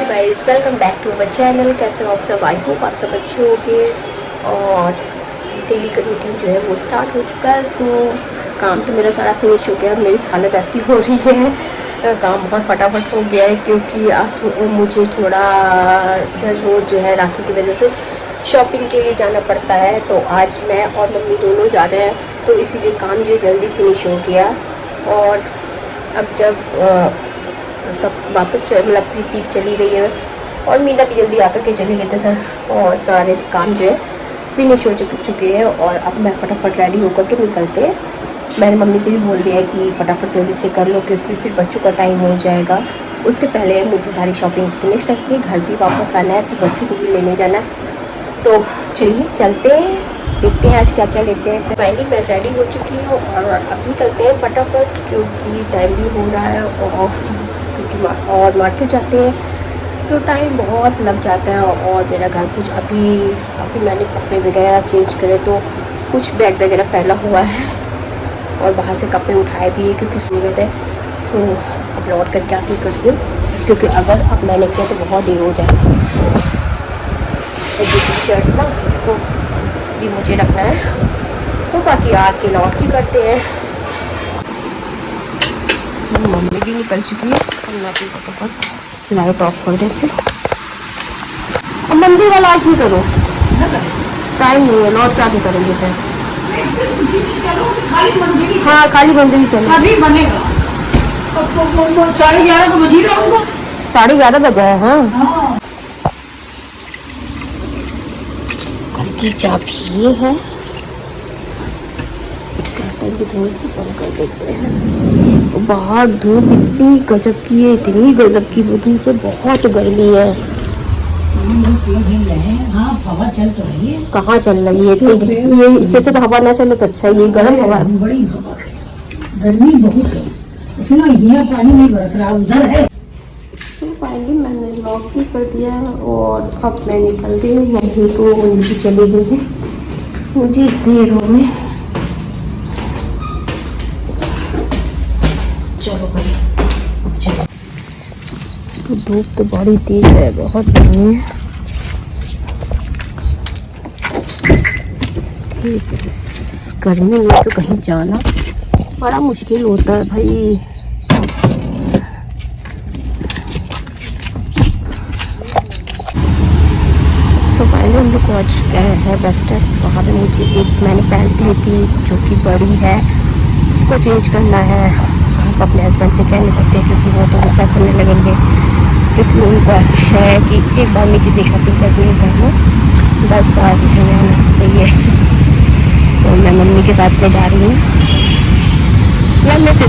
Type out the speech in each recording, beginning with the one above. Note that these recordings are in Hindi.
Guys welcome back to our channel. कैसे हो आप सब? आई होप आप सब अच्छे होंगे। और डेली का रूटीन जो है वो स्टार्ट हो चुका है। सो काम तो मेरा सारा फिनिश हो गया। मेरी हालत ऐसी हो रही है, काम बहुत फटाफट हो गया है क्योंकि आज मुझे थोड़ा इधर रोज़ जो है राखी की वजह से शॉपिंग के लिए जाना पड़ता है। तो आज मैं और मम्मी दोनों जा रहे हैं, तो इसीलिए काम जो है जल्दी फिनिश हो गया। और अब जब सब वापस मतलब प्रीति चली गई है और मीना भी जल्दी आकर के चली गई थे सर, और सारे काम जो है फिनिश हो चुके हैं। और अब मैं फटाफट रेडी होकर के निकलते हैं। मैंने मम्मी से भी बोल दिया है कि फटाफट जल्दी से कर लो क्योंकि फिर बच्चों का टाइम हो जाएगा। उसके पहले मुझे सारी शॉपिंग फिनिश करके घर भी वापस आना है, फिर बच्चों को भी लेने जाना है। तो चलिए चलते हैं, देखते हैं आज क्या क्या लेते हैं। फाइनली मैं रेडी हो चुकी हूँ और अब निकलते हैं फटाफट क्योंकि टाइम भी हो रहा है और मार्केट जाते हैं तो टाइम बहुत लग जाता है। और मेरा घर कुछ अभी मैंने कपड़े वगैरह चेंज करे तो कुछ बैग वगैरह फैला हुआ है और बाहर से कपड़े उठाए भी है क्योंकि सो गए थे। सो अब लौट कर क्या करती हूँ क्योंकि अगर अब मैंने किया तो बहुत देर हो जाएगी। सो टी शर्ट ना इसको भी मुझे रखना है, तो बाकी आके लौट के करते हैं। मम्मी भी निकल चुकी है और मैं भी फटाफट लाइट ऑफ कर देती हूँ। अब मंदिर वाला आज नहीं करो, टाइम नहीं है, लौट के आके करेंगे फिर। हाँ खाली मंदिर ही चलो, अभी बनेगा। 11:30 तो बज ही रहा होगा। 11:30 बजा है। हाँ घर की चाबी ये है, भी थोड़ी सी कम कर देते हैं। बाहर धूप इतनी गजब की है, इतनी गजब की धूप है, बहुत गर्मी है। हाँ हवा चल तो रही है, कहाँ चल रही है इतनी? ये इससे तो हवा ना चले तो अच्छा, ये गर्म हवा है। बड़ी हवा है, गर्मी बहुत है, इतना यहाँ पानी नहीं बरस रहा, उधर है। तो फाइनली मैंने लॉक भी कर दिया है और अब मैं निकल रही हूँ। मम्मी तो उनकी चली गई है, मुझे देर हो गई। चलो भाई चलो। तो धूप तो बड़ी तेज है, बहुत गर्मी है। इस गर्मी में तो कहीं जाना बड़ा मुश्किल होता है भाई। सो फाइनली हम लोग पहुँच गए हैं वेस्टर्न। वहाँ पे मुझे एक मैंने पैंट ली थी जो कि बड़ी है, उसको चेंज करना है। आप अपने हस्बैंड से कह नहीं सकते क्योंकि वो तो गुस्सा करने लगेंगे, क्योंकि उनका है कि एक बार में जितनी शॉपिंग करनी है कर लो, 10 बार नहीं आना चाहिए। तो मैं मम्मी के साथ में जा रही हूँ या मैं फिर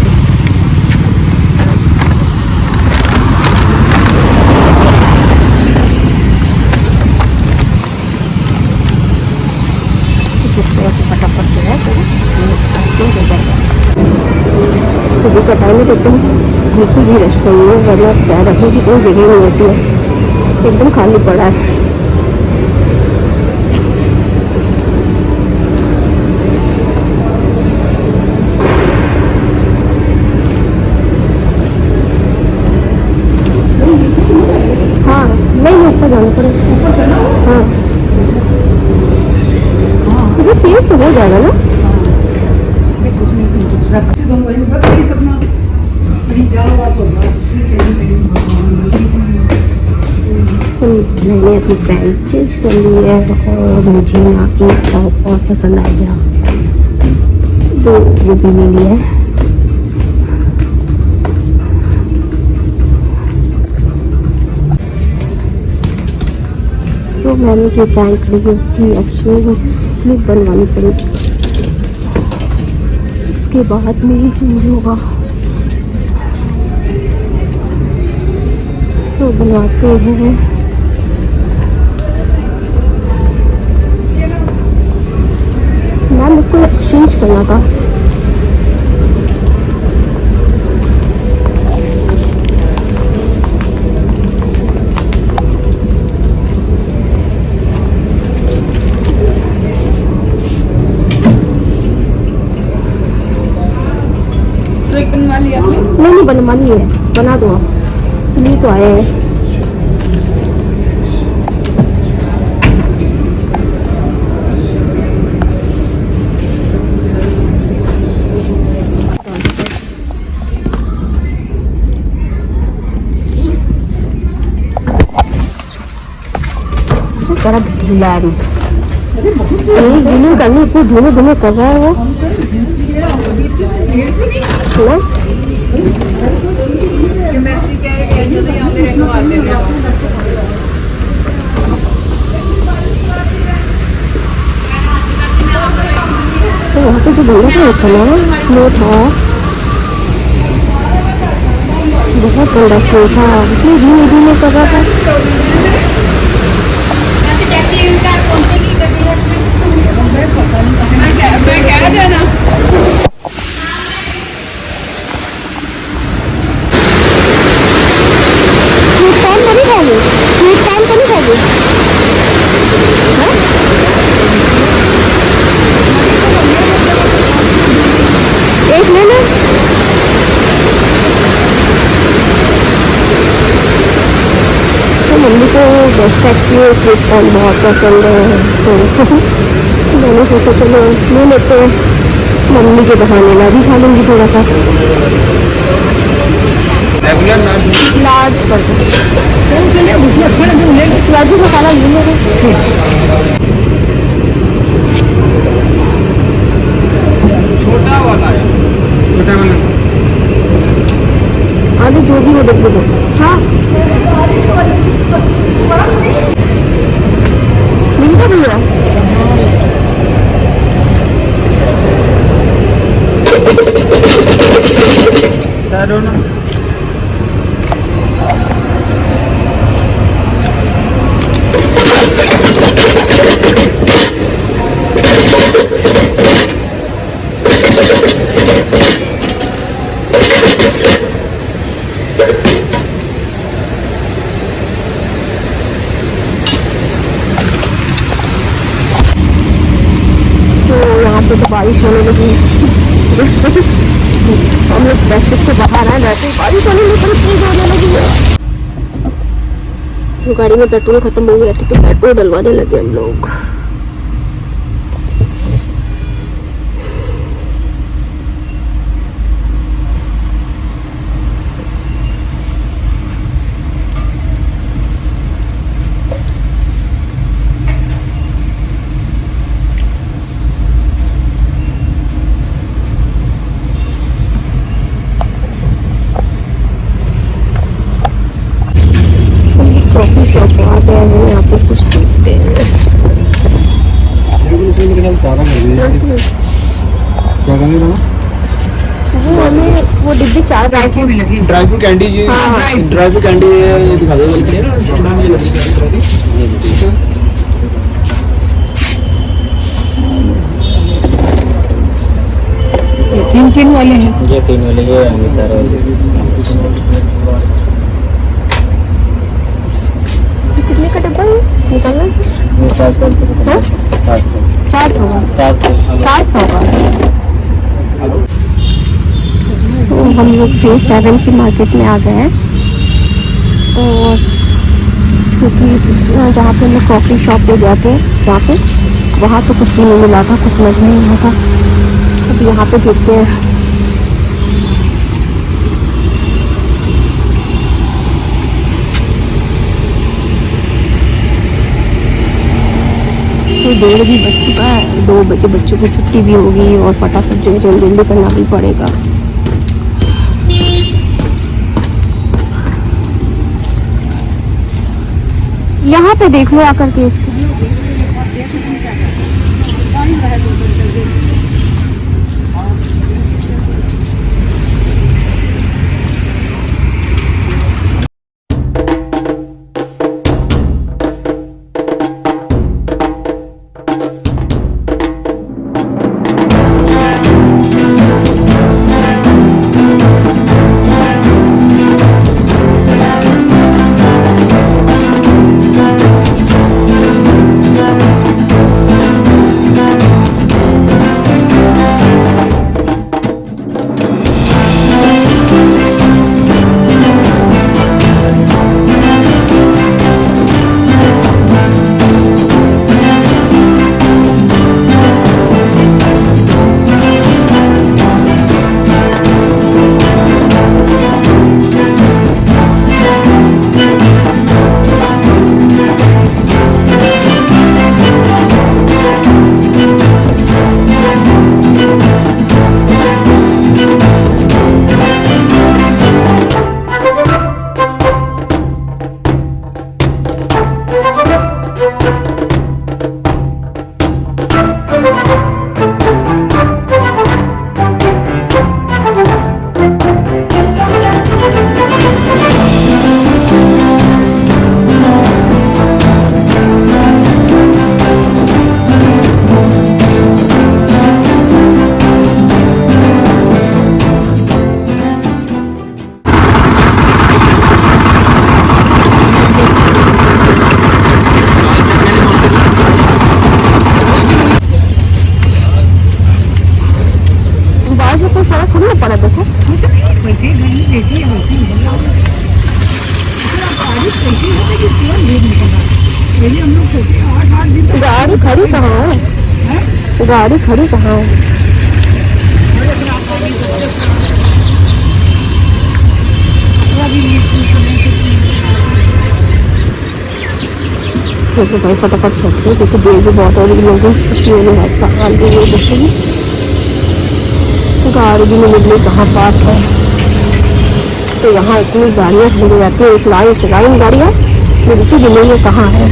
जिससे फटाफट जो है तो मम्मी के साथ चेंज हो जाएगा। सुबह का टाइम है तो एकदम बिल्कुल भी रश नहीं है, वरना पैर रखने की कोई जगह नहीं होती है, एकदम खाली पड़ा है। हाँ नहीं ऊपर जाना पड़ेगा। हाँ सुबह चेंज तो हो जाएगा ना। मैंने अपनी पैंट चेंज कर ली है और मुझे यहाँ की टॉप और पसंद आ गया तो वो भी ले लिया है। तो मैंने जो पैंट ली है उसकी एक्चुअली स्लिप बनवानी पड़ेगी, उसके बाद में ही चेंज होगा। सो बनवाते हैं। मैम इसको एक्सचेंज करना था। स्लिप बनवा लिया। नहीं बनवानी है, बना दो इसलिए तो आए हैं। बड़ा ढीला है, गिलिंग करनी इतनी धीमे धीमे कर रहा है वो ना। यहाँ पे जो बंदा था ना स्नो था, बहुत बड़ा स्नो था, इतनी धीमे धीमे कर रहा था। एक ले लो। तो मम्मी को बेस्ट एक्टिव स्वीट कॉर्न बहुत पसंद है, तो मैंने सोचा चलो ले लेते हैं, मम्मी के बहाने मैं भी खा लूँगी थोड़ा सा। लार्ज कर दो, अच्छा लगे प्याजू का खाना ले लेंगे। छोटा वाला है, छोटा वाला आगे जो भी हो डब्बे दो। हाँ मिल गया भैया। तो बारिश होने लगी, जैसे हम लोग प्लास्टिक से बाहर आए वैसे ही बारिश होने लगी, बड़ी तेज होने लगी है। तो गाड़ी में पेट्रोल खत्म हो गया था तो पेट्रोल डलवाने लगे हम लोग। कॉफी शॉप आ गए हैं, यहाँ पे कुछ देखते हैं। वो हमें वो डिब्बी 4 ड्राई फ्रूट भी लगी, ड्राई फ्रूट कैंडी जी। हाँ ड्राई फ्रूट कैंडी दिखा दो। 3 वाले हैं, ये 3 वाले, ये 4 वाले। कितने का डब्बा है निकालना? 700 का। सो हम लोग फेज 7 की मार्केट में आ गए हैं, और क्योंकि जहाँ पे हम लोग कॉफी शॉप पे गए थे वहाँ तो कुछ भी नहीं मिला था, कुछ समझ नहीं आया था। अब यहाँ पे देखते हैं। से 1:30 भी बज चुका है, 2 बजे बच्चों की छुट्टी भी होगी और फटाफट जो है जल्दी जल्दी करना भी पड़ेगा। यहाँ पे देख लो आकर के इसको। गाड़ी खड़ी कहाँ है? गाड़ी खड़ी कहाँ है? चलो भाई फटाफट चलते हैं क्योंकि देर भी बहुत हो रही है, लोगों की छुट्टी होने वाली है। देखिए गाड़ी भी नहीं मिल रही कहाँ पार्क है, तो यहाँ इतनी गाड़ियाँ खड़ी जाती है, एक लाइन से लाइन गाड़ियाँ मिलती भी नहीं है कहाँ है।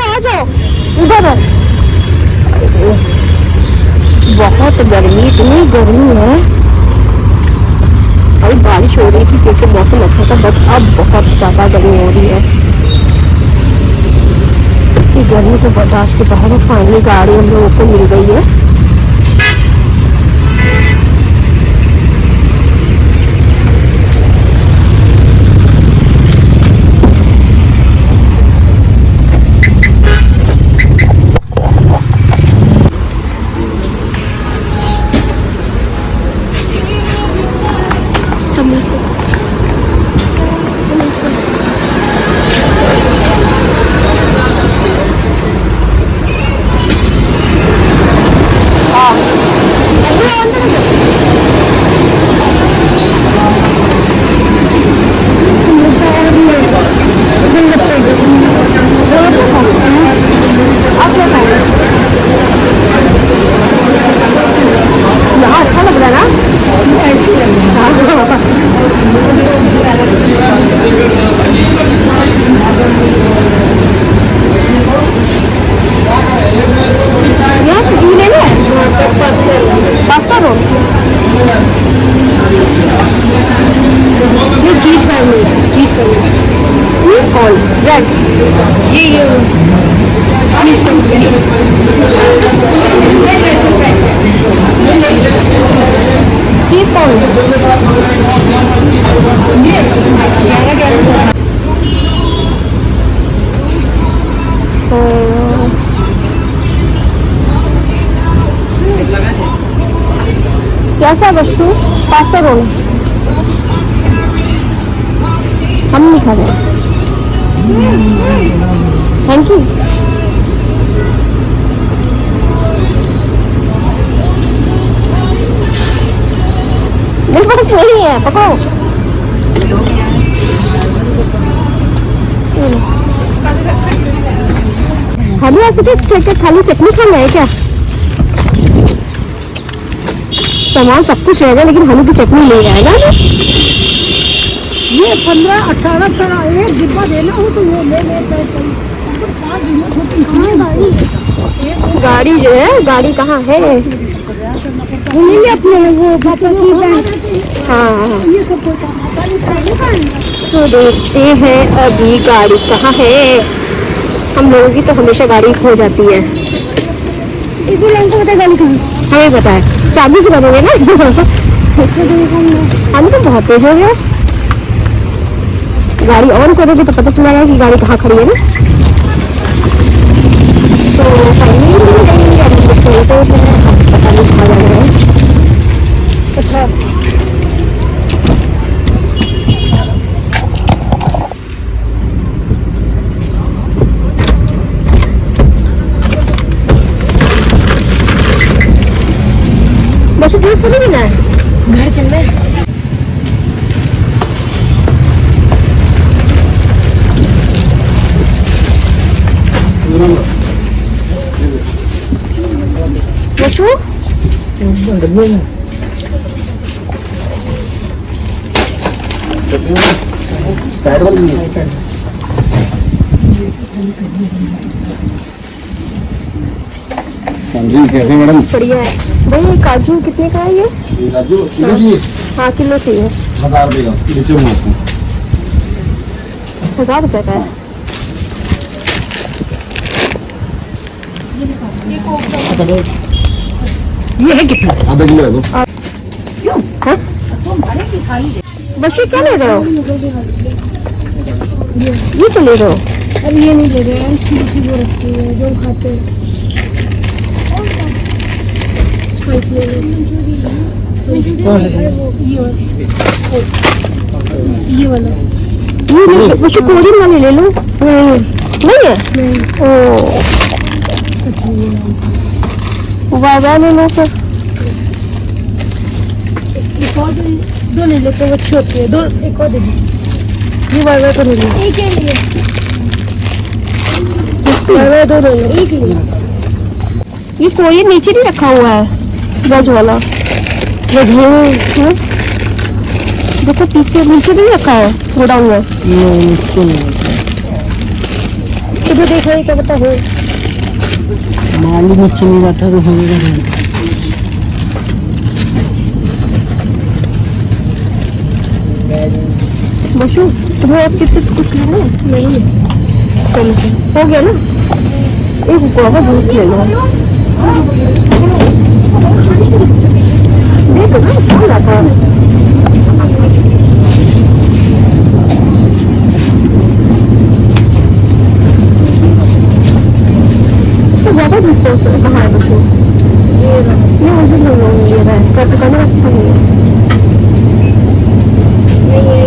आ जाओ इधर है। बहुत गर्मी, इतनी गर्मी है। अभी बारिश हो रही थी क्योंकि मौसम अच्छा था, बट अब बहुत ज्यादा गर्मी हो रही है। ये गर्मी को बर्दाश्त के बाहर फाइनली गाड़ी हम लोगों को मिल गई है। चीज कौन कैसा वस्तु? पास्ता रोल हम नहीं खा रहे। Thank you. मेरे पास नहीं है, पकड़ो। खाली ऐसे खाली चटनी खाना है क्या? सामान सब कुछ रहेगा लेकिन हलू की चटनी ले जाएगा ना। ये 15-18 एक डिब्बा देना हो तो वो ले लेते हैं। गाड़ी जो है, गाड़ी कहाँ है? अपने वो पापा की हाँ सो देखते हैं अभी गाड़ी कहाँ है। हम लोगों की तो हमेशा गाड़ी खो जाती है। इधर लोगों को पता है गाड़ी कहाँ? हमें पता है, चाबी से करोगे ना। हम तो बहुत तेज हो गए। गाड़ी ऑन करोगे तो पता चलेगा कि गाड़ी कहाँ खड़ी है ना। तो चलते हैं, पता नहीं कहाँ जा रहे हैं। बस जूस तो नहीं पीना है, घर चल रहे हैं। बसु जी कैसे मैडम? बढ़िया है भाई। काजू कितने का है ये? काजू किलो चाहिए? हाँ किलो चाहिए। 1000 रुपये का नीचे मारते हैं। 1000 रुपये का है। ये है कितना? आधा किलो है दो। क्यों? हाँ? बस ये क्या ले रहे हो? ये क्या ले रहे हो? अब ये नहीं ले रहे हैं, इसकी वो रखती है जो खाते हैं। ये वाला ये वशु कोरियन वाले ले लो। नहीं है ओ वाइवा ले लो फिर। एक और दो ले लेते हैं, वो अच्छी होती है। दो एक और दे दीजिए। ये वाइवा तो नहीं है, एक ले वाइवा दो ले लो। एक ले ये कोरियन नीचे नहीं रखा हुआ है वेज वाला। वेज है देखो पीछे नीचे नहीं रखा है, गोडाउन में। इधर देखो ये क्या पता हो। माली नीचे नहीं जाता तो होगा। बशु तुम्हें अब चिप्स कुछ लेना है? नहीं चलो हो गया ना। एक गुआवा जूस ले लो। देखो ना कौन आता है। इसका गुआवा जूस कहाँ है बशु? ये मुझे नहीं लो, ये रहा है कट करना अच्छा नहीं है।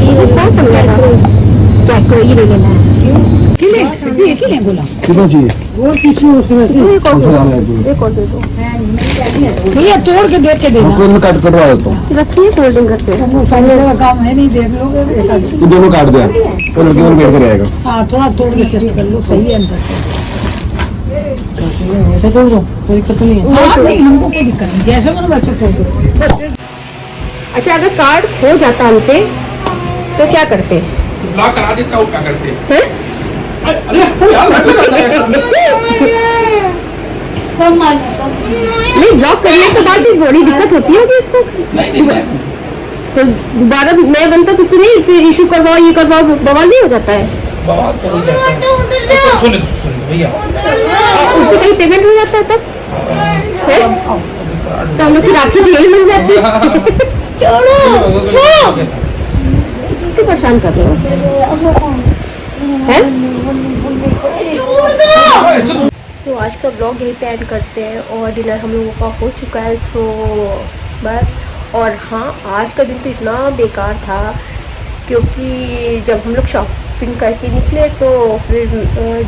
ये कौन सा लेना है? क्या ये ले लेना है? किले बोला कितना चाहिए? वो किसी उसमें एक और कौन सा दे लाना है दो, तुम्हें? एक और दे दो। भैया तोड़ के देख के हाँ, देना। कोई मैं काट करवा देता हूँ। रखिए कोल्ड ड्रिंक करते हैं। वो सारी जगह काम है नहीं, देख लोगे बेटा। तू दोनों काट दिया तो लड़के को वेट कर आएगा। हाँ थोड़ा तोड़ के टेस्ट कर लो, सही है अंदर से। ऐसा तोड़ दो, कोई दिक्कत नहीं है। हाँ नहीं, हमको कोई दिक्कत नहीं, जैसे मैंने वैसे तोड़ दो। अच्छा अगर कार्ड खो जाता हमसे तो क्या करते हैं? ब्लॉक करा देता हूँ, क्या करते हैं? हैं? अरे यार नहीं ब्लॉक करने के बाद भी बड़ी दिक्कत होती होगी इसको। नहीं तो दोबारा नया बनता तो उससे नहीं फिर इशू करवाओ, ये करवाओ, बवाल नहीं हो जाता है? बहुत हो जाता है। सुन भैया, और उससे कहीं पेमेंट हो जाता है तब हैं? तो हम लोग की राखी तो यही मिल जाती है। क्यों परेशान कर रहे हो हैं? सो आज का ब्लॉग यहीं पे एंड करते हैं और डिनर हम लोगों का हो चुका है। सो बस। और हाँ आज का दिन तो इतना बेकार था क्योंकि जब हम लोग शॉपिंग करके निकले तो फिर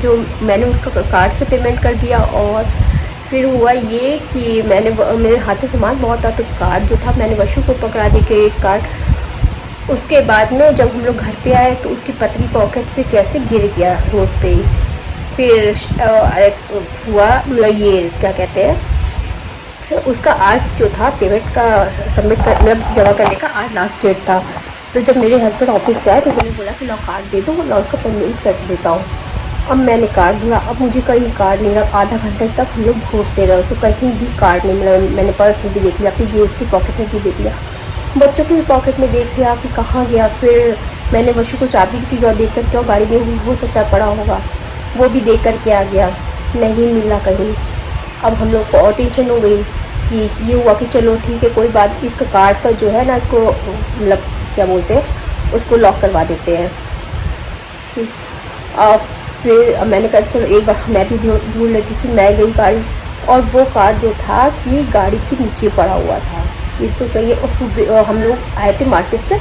जो मैंने उसका कार्ड से पेमेंट कर दिया और फिर हुआ ये कि मेरे हाथ में सामान बहुत था तो कार्ड जो था मैंने वशु को पकड़ा दिया क्रेडिट कार्ड। उसके बाद में जब हम लोग घर पे आए तो उसकी पतली पॉकेट से कैसे गिर गया रोड पे ही। फिर हुआ मतलब ये क्या कहते हैं, फिर उसका आज जो था पेमेंट का सबमिट कर मतलब जमा करने का आज लास्ट डेट था। तो जब मेरे हस्बैंड ऑफिस से आए तो मैंने बोला कि लो कार्ड दे दो, मैं उसका पेमेंट कर देता हूँ। अब मैंने कार्ड दिया, अब मुझे कहीं कार्ड नहीं मिला। आधा घंटे तक हम लोग ढूंढते रहे उसको, कहीं भी कार्ड नहीं मिला। मैंने पर्स में भी देख लिया, अपनी जीएस की पॉकेट में भी देख लिया, बच्चों की भी पॉकेट में देख लिया कि कहाँ गया। फिर मैंने वशु को चाबी की जो देख कर क्या गाड़ी में हो सकता है पड़ा होगा, वो भी देख कर के आ गया, नहीं मिला कहीं। अब हम लोग को और टेंशन हो गई कि ये हुआ कि चलो ठीक है कोई बात, इसका कार्ड का जो है ना इसको मतलब क्या बोलते हैं उसको लॉक करवा देते हैं। फिर मैंने कहा चलो एक बार मैं भी ढूंढ लेती थी। मैं गई गाड़ी और वो कार्ड जो था कि गाड़ी के नीचे पड़ा हुआ था। ये तो कहिए और सुबह हम लोग आए थे मार्केट से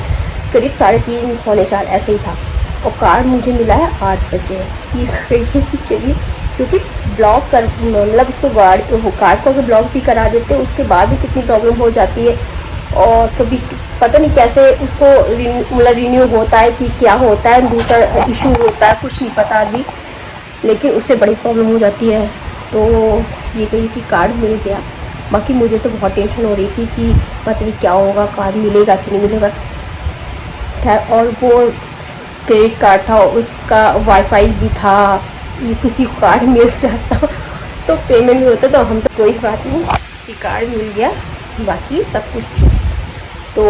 करीब 3:30 पौने 4 ऐसे ही था और कार्ड मुझे मिला है 8 बजे। ये कहिए कि चलिए क्योंकि ब्लॉक कर मतलब उसको कार्ड को अगर ब्लॉक भी करा देते उसके बाद भी कितनी प्रॉब्लम हो जाती है और कभी पता नहीं कैसे उसको मतलब रिन्यू होता है कि क्या होता है, दूसरा इशू होता है, कुछ नहीं पता अभी, लेकिन उससे बड़ी प्रॉब्लम हो जाती है। तो ये कही कि कार्ड मिल गया। बाकी मुझे तो बहुत टेंशन हो रही थी कि पता नहीं क्या होगा, कार्ड मिलेगा कि नहीं मिलेगा। खैर और वो क्रेडिट कार्ड था, उसका वाईफाई भी था, ये किसी को कार्ड मिल जाता तो पेमेंट भी होता। तो हम तो कोई बात नहीं कि कार्ड मिल गया, बाकी सब कुछ ठीक। तो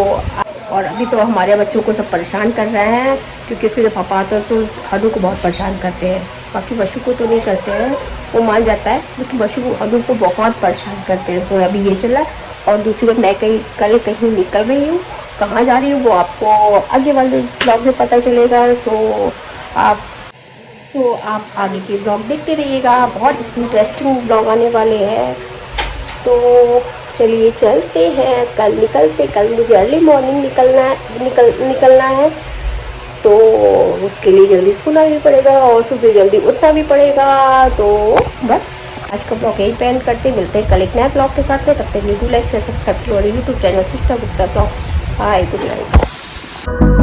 और अभी तो हमारे बच्चों को सब परेशान कर रहे हैं क्योंकि उसके जब पापा आते हैं तो अनु को बहुत परेशान करते हैं। बाकी वशु को तो नहीं करते हैं, वो मान जाता है, लेकिन वशु को अनु को बहुत परेशान करते हैं। सो अभी ये चला और दूसरी बात मैं कल कहीं निकल रही हूँ, कहाँ जा रही हूँ वो आपको आगे वाले ब्लॉग में पता चलेगा। सो आप आगे के ब्लॉग देखते रहिएगा, बहुत इंटरेस्टिंग ब्लॉग आने वाले हैं। तो चलिए चलते हैं, कल मुझे अर्ली मॉर्निंग निकलना है, तो उसके लिए जल्दी सोना भी पड़ेगा और सुबह जल्दी उठना भी पड़ेगा। तो बस आज का ब्लॉग यही पेंड करते, मिलते हैं कल एक नए ब्लॉग के साथ में। तब तक video like share subscribe to और YouTube channel Sushta Gupta blogs. Bye, good night.